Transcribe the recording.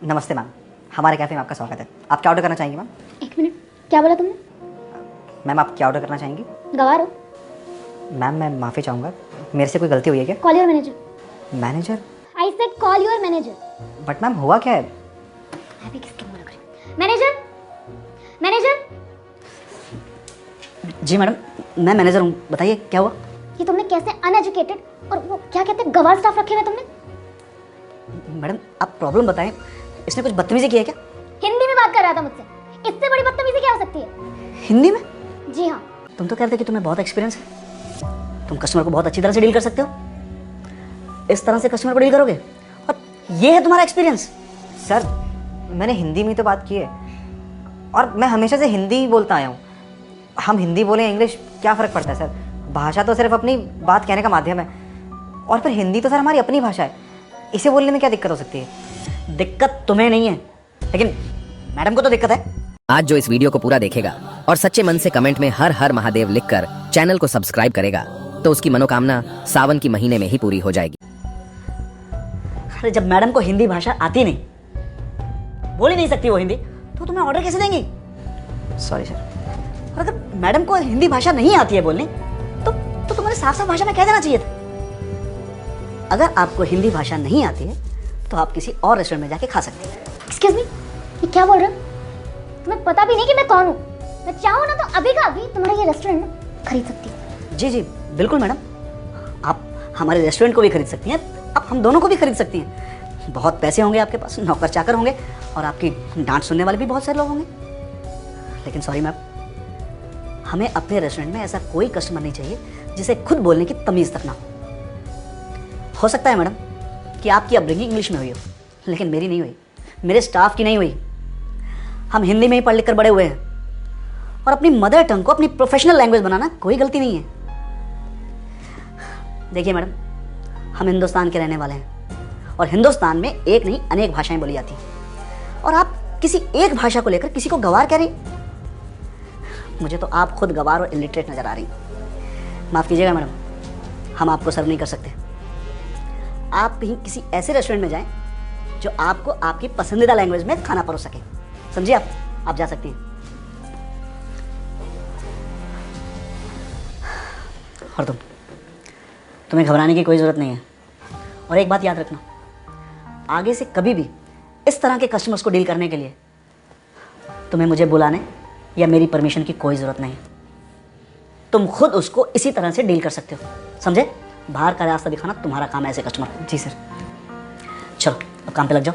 नमस्ते मैम, हमारे कैफ़े में आपका स्वागत है। आप क्या ऑर्डर करना चाहेंगी मैम? एक मिनट, क्या बोला तुमने? मैम आप क्या ऑर्डर करना चाहेंगी? गवार हो? मैम मैं माफ़ी चाहूँगा, मेरे से कोई गलती हुई है क्या? Call your manager. Manager? I said call your manager. But ma'am हुआ क्या है? मैं भी किसके मुंह लग रही हूँ? Manager, manager. जी मैडम, मैं मैनेजर हूँ, बताइए क्या हुआ? ये तुमने कैसे अनएजुकेटेड और वो क्या कहते हैं गवार स्टाफ रखे हुए तुमने? मैडम आप प्रॉब्लम बताएं, इसने कुछ बदतमीजी की है क्या? हिंदी में बात कर रहा था मुझसे, इससे बड़ी बदतमीजी क्या हो सकती है? हिंदी में? जी हाँ। तुम तो कहते कि तुम्हें बहुत एक्सपीरियंस है, तुम कस्टमर को बहुत अच्छी तरह से डील कर सकते हो, इस तरह से कस्टमर को डील करोगे और ये है तुम्हारा एक्सपीरियंस? सर मैंने हिंदी में तो बात की है और मैं हमेशा से हिंदी ही बोलता आया हूँ। हम हिंदी बोलें इंग्लिश क्या फ़र्क पड़ता है सर? भाषा तो सिर्फ अपनी बात कहने का माध्यम है और फिर हिंदी तो सर हमारी अपनी भाषा है, इसे बोलने में क्या दिक्कत हो सकती है? दिक्कत तुम्हें नहीं है लेकिन मैडम को तो दिक्कत है। आज जो इस वीडियो को पूरा देखेगा और सच्चे मन से कमेंट में हर हर महादेव लिखकर चैनल को सब्सक्राइब करेगा तो उसकी मनोकामना सावन की महीने में ही पूरी हो जाएगी। अरे जब मैडम को हिंदी भाषा आती नहीं, बोल ही नहीं सकती वो हिंदी, तो तुम्हें ऑर्डर कैसे देंगी? Sorry sir. और अगर मैडम को हिंदी भाषा नहीं आती है बोलने तो तुम्हारे साफ साफ भाषा में कह देना चाहिए था। अगर आपको हिंदी भाषा नहीं आती है तो आप किसी और रेस्टोरेंट में जाके खा सकते हैं। एक्सक्यूज मी, ये क्या बोल रहे हो? तुम्हें पता भी नहीं कि मैं कौन हूँ? मैं चाहूँ ना तो अभी का अभी तुम्हारा ये रेस्टोरेंट ना खरीद सकती हूँ। जी जी बिल्कुल मैडम, आप हमारे रेस्टोरेंट को भी खरीद सकती हैं, आप हम दोनों को भी खरीद सकती हैं। बहुत पैसे होंगे आपके पास, नौकर चाकर होंगे और आपकी डांट सुनने वाले भी बहुत सारे लोग होंगे। लेकिन सॉरी मैम, हमें अपने रेस्टोरेंट में ऐसा कोई कस्टमर नहीं चाहिए जिसे खुद बोलने की तमीज़ तक ना हो सकता है मैडम कि आपकी अपब्रिंगिंग इंग्लिश में हुई हो, लेकिन मेरी नहीं हुई, मेरे स्टाफ की नहीं हुई। हम हिंदी में ही पढ़ लिख कर बड़े हुए हैं और अपनी मदर टंग को अपनी प्रोफेशनल लैंग्वेज बनाना कोई गलती नहीं है। देखिए मैडम, हम हिंदुस्तान के रहने वाले हैं और हिंदुस्तान में एक नहीं अनेक भाषाएं बोली जाती हैं और आप किसी एक भाषा को लेकर किसी को गवार कह रही। मुझे तो आप खुद गवार और इलिटरेट नजर आ रही। माफ़ कीजिएगा मैडम, हम आपको सर्व नहीं कर सकते। आप कहीं किसी ऐसे रेस्टोरेंट में जाएं जो आपको आपकी पसंदीदा लैंग्वेज में खाना परोस सके। समझिए आप जा सकती हैं। और तुम्हें घबराने की कोई ज़रूरत नहीं है। और एक बात याद रखना, आगे से कभी भी इस तरह के कस्टमर्स को डील करने के लिए तुम्हें मुझे बुलाने या मेरी परमिशन की कोई ज़रूरत नहीं है। तुम खुद उसको इसी तरह से डील कर सकते हो, समझे? बाहर का रास्ता दिखाना तुम्हारा काम है ऐसे कस्टमर को। जी सर। चलो अब काम पे लग जाओ।